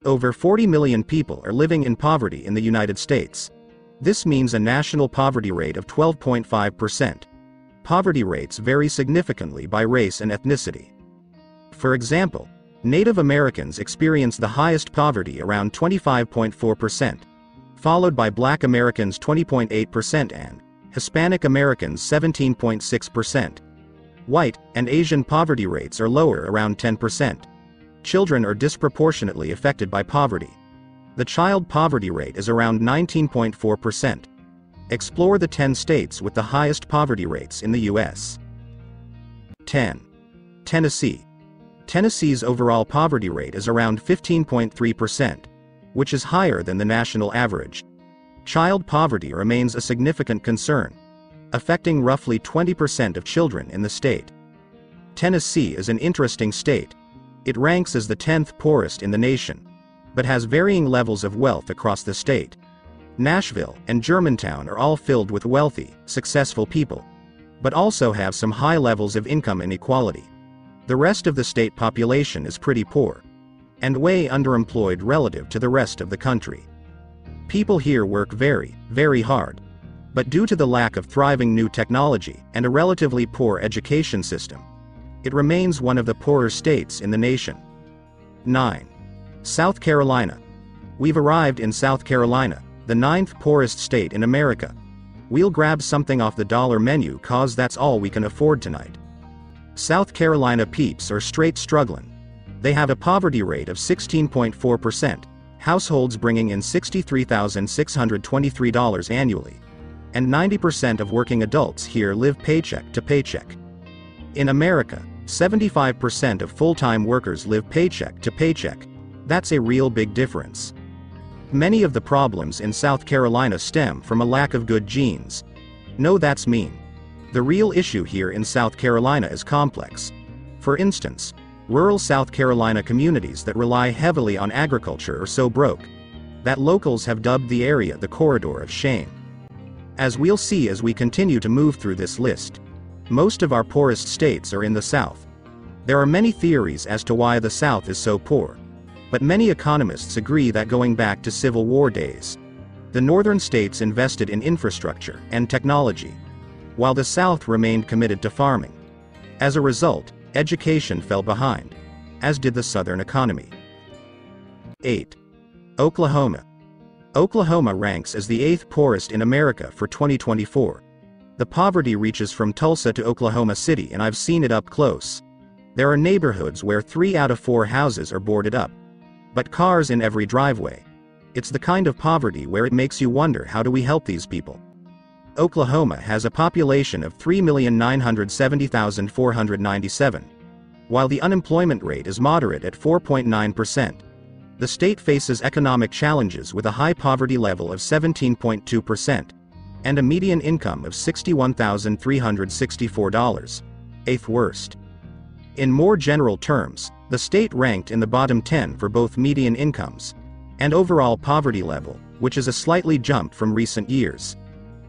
Over 40 million people are living in poverty in the United States. This means a national poverty rate of 12.5%. Poverty rates vary significantly by race and ethnicity. For example, Native Americans experience the highest poverty around 25.4%, followed by Black Americans 20.8% and Hispanic Americans 17.6%. White and Asian poverty rates are lower, around 10%. Children are disproportionately affected by poverty. The child poverty rate is around 19.4%. Explore the 10 states with the highest poverty rates in the U.S. 10. Tennessee. Tennessee's overall poverty rate is around 15.3%, which is higher than the national average. Child poverty remains a significant concern, affecting roughly 20% of children in the state. Tennessee is an interesting state. It ranks as the 10th poorest in the nation, but has varying levels of wealth across the state. Nashville and Germantown are all filled with wealthy, successful people, but also have some high levels of income inequality. The rest of the state population is pretty poor, and way underemployed relative to the rest of the country. People here work very, very hard, but due to the lack of thriving new technology and a relatively poor education system, it remains one of the poorer states in the nation. 9. South Carolina. We've arrived in South Carolina, the 9th poorest state in America. We'll grab something off the dollar menu cause that's all we can afford tonight. South Carolina peeps are straight struggling. They have a poverty rate of 16.4%, households bringing in $63,623 annually, and 90% of working adults here live paycheck to paycheck. In America, 75% of full-time workers live paycheck to paycheck. That's a real big difference. Many of the problems in South Carolina stem from a lack of good genes. No, that's mean. The real issue here in South Carolina is complex. For instance, rural South Carolina communities that rely heavily on agriculture are so broke that locals have dubbed the area the corridor of shame. As we'll see as we continue to move through this list, most of our poorest states are in the South. There are many theories as to why the South is so poor, but many economists agree that going back to Civil War days, the northern states invested in infrastructure and technology, while the South remained committed to farming. As a result, education fell behind, as did the Southern economy. 8. Oklahoma. Oklahoma ranks as the 8th poorest in America for 2024. The poverty reaches from Tulsa to Oklahoma City, and I've seen it up close. There are neighborhoods where 3 out of 4 houses are boarded up, but cars in every driveway. It's the kind of poverty where it makes you wonder, how do we help these people? Oklahoma has a population of 3,970,497. While the unemployment rate is moderate at 4.9%, the state faces economic challenges with a high poverty level of 17.2%, and a median income of $61,364, 8th worst. In more general terms, the state ranked in the bottom 10 for both median incomes and overall poverty level, which is a slightly jump from recent years.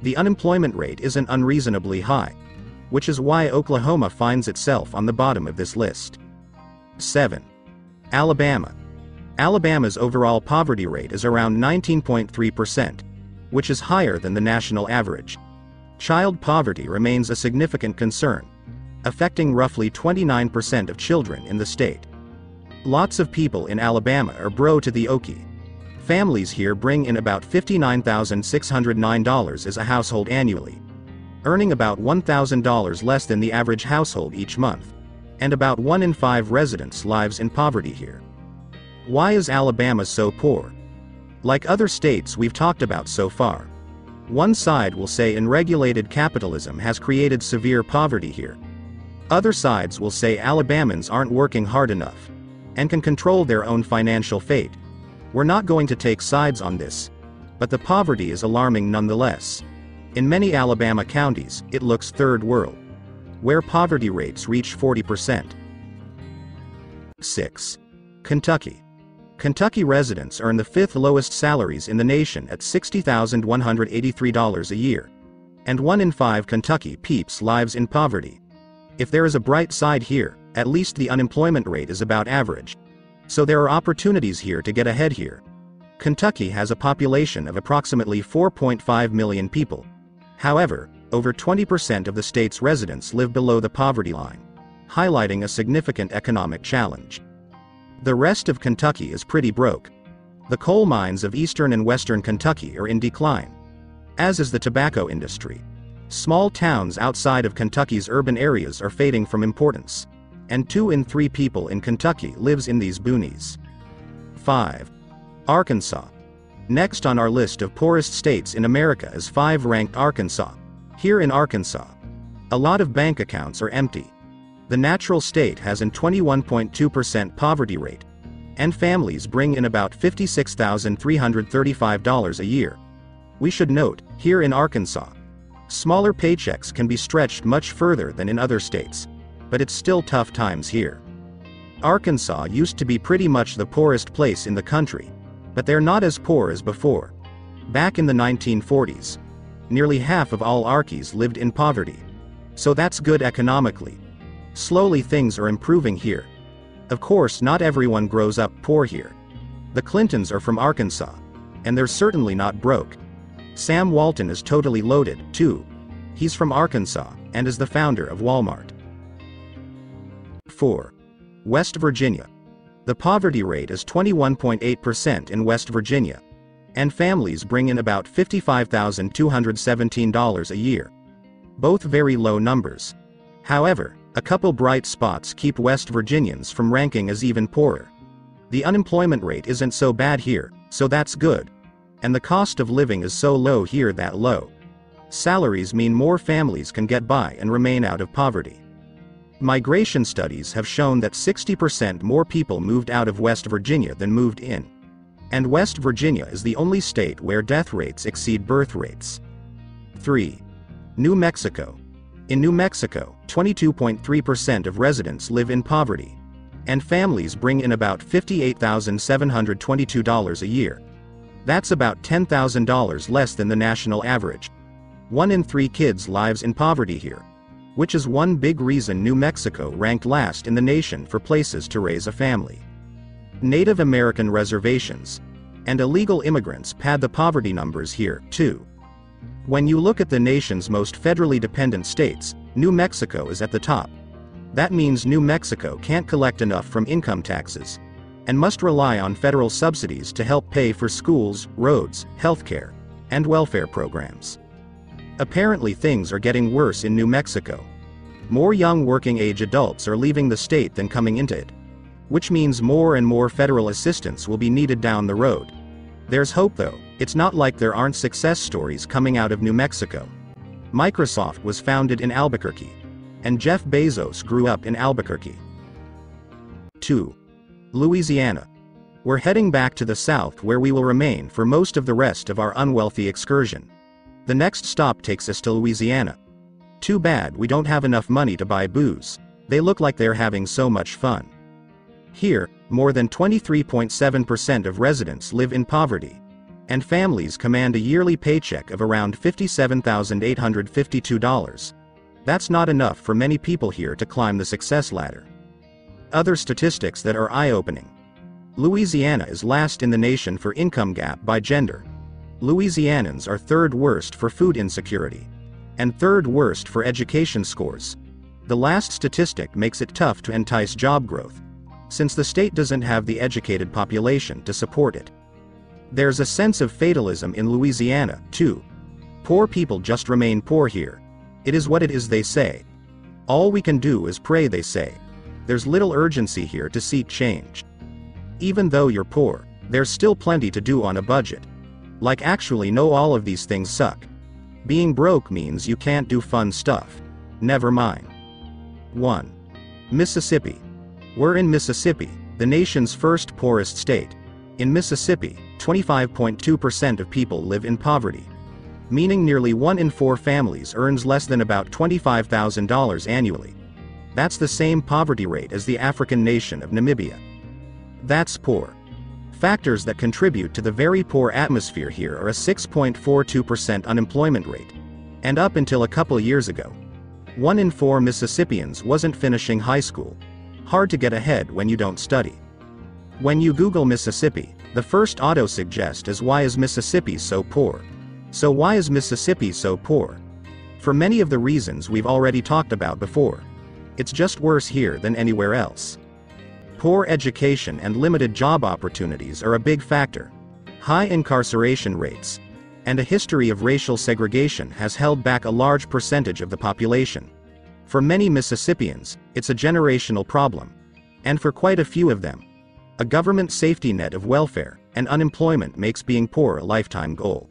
The unemployment rate isn't unreasonably high, which is why Oklahoma finds itself on the bottom of this list. 7. Alabama. Alabama's overall poverty rate is around 19.3%, which is higher than the national average. Child poverty remains a significant concern, affecting roughly 29% of children in the state. Lots of people in Alabama are broke to the okie. Families here bring in about $59,609 as a household annually, earning about $1,000 less than the average household each month, and about 1 in 5 residents lives in poverty here. Why is Alabama so poor? Like other states we've talked about so far, one side will say unregulated capitalism has created severe poverty here. Other sides will say Alabamans aren't working hard enough and can control their own financial fate. We're not going to take sides on this, but the poverty is alarming nonetheless. In many Alabama counties, it looks third world, where poverty rates reach 40%. 6. Kentucky. Kentucky residents earn the 5th lowest salaries in the nation at $60,183 a year, and 1 in 5 Kentucky peeps lives in poverty. If there is a bright side here, at least the unemployment rate is about average. So there are opportunities here to get ahead here. Kentucky has a population of approximately 4.5 million people. However, over 20% of the state's residents live below the poverty line, highlighting a significant economic challenge. The rest of Kentucky is pretty broke. The coal mines of eastern and western Kentucky are in decline, as is the tobacco industry. Small towns outside of Kentucky's urban areas are fading from importance, and 2 in 3 people in Kentucky lives in these boonies. 5. Arkansas. Next on our list of poorest states in America is 5 ranked Arkansas. Here in Arkansas, a lot of bank accounts are empty. The natural state has a 21.2% poverty rate, and families bring in about $56,335 a year. We should note, here in Arkansas, smaller paychecks can be stretched much further than in other states, but it's still tough times here. Arkansas used to be pretty much the poorest place in the country, but they're not as poor as before. Back in the 1940s, nearly half of all Arkies lived in poverty. So that's good economically. Slowly things are improving here. Of course, not everyone grows up poor here. The Clintons are from Arkansas, and they're certainly not broke. Sam Walton is totally loaded, too. He's from Arkansas, and is the founder of Walmart. 4. West Virginia. The poverty rate is 21.8% in West Virginia, and families bring in about $55,217 a year. Both very low numbers. However, a couple bright spots keep West Virginians from ranking as even poorer. The unemployment rate isn't so bad here, so that's good. And the cost of living is so low here that low salaries mean more families can get by and remain out of poverty. Migration studies have shown that 60% more people moved out of West Virginia than moved in. And West Virginia is the only state where death rates exceed birth rates. 3. New Mexico. In New Mexico, 22.3% of residents live in poverty, and families bring in about $58,722 a year. That's about $10,000 less than the national average. 1 in 3 kids lives in poverty here, which is one big reason New Mexico ranked last in the nation for places to raise a family. Native American reservations and illegal immigrants pad the poverty numbers here, too. When you look at the nation's most federally dependent states, New Mexico is at the top. That means New Mexico can't collect enough from income taxes, and must rely on federal subsidies to help pay for schools, roads, healthcare, and welfare programs. Apparently things are getting worse in New Mexico. More young working-age adults are leaving the state than coming into it, which means more and more federal assistance will be needed down the road. There's hope though. It's not like there aren't success stories coming out of New Mexico. Microsoft was founded in Albuquerque, and Jeff Bezos grew up in Albuquerque. 2. Louisiana. We're heading back to the south where we will remain for most of the rest of our unwealthy excursion. The next stop takes us to Louisiana. Too bad we don't have enough money to buy booze. They look like they're having so much fun. Here, more than 23.7% of residents live in poverty, and families command a yearly paycheck of around $57,852. That's not enough for many people here to climb the success ladder. Other statistics that are eye-opening. Louisiana is last in the nation for income gap by gender. Louisianans are 3rd worst for food insecurity, and 3rd worst for education scores. The last statistic makes it tough to entice job growth, since the state doesn't have the educated population to support it. There's a sense of fatalism in Louisiana, too. Poor people just remain poor here. It is what it is, they say. All we can do is pray, they say. There's little urgency here to see change. Even though you're poor, there's still plenty to do on a budget. Like actually no, all of these things suck. Being broke means you can't do fun stuff. Never mind. 1. Mississippi. We're in Mississippi, the nation's first poorest state. In Mississippi, 25.2% of people live in poverty, meaning nearly 1 in 4 families earns less than about $25,000 annually. That's the same poverty rate as the African nation of Namibia. That's poor. Factors that contribute to the very poor atmosphere here are a 6.42% unemployment rate, and up until a couple years ago, 1 in 4 Mississippians wasn't finishing high school. Hard to get ahead when you don't study. When you Google Mississippi, the first auto-suggest is why is Mississippi so poor? So why is Mississippi so poor? For many of the reasons we've already talked about before. It's just worse here than anywhere else. Poor education and limited job opportunities are a big factor. High incarceration rates and a history of racial segregation has held back a large percentage of the population. For many Mississippians, it's a generational problem. And for quite a few of them, a government safety net of welfare and unemployment makes being poor a lifetime goal.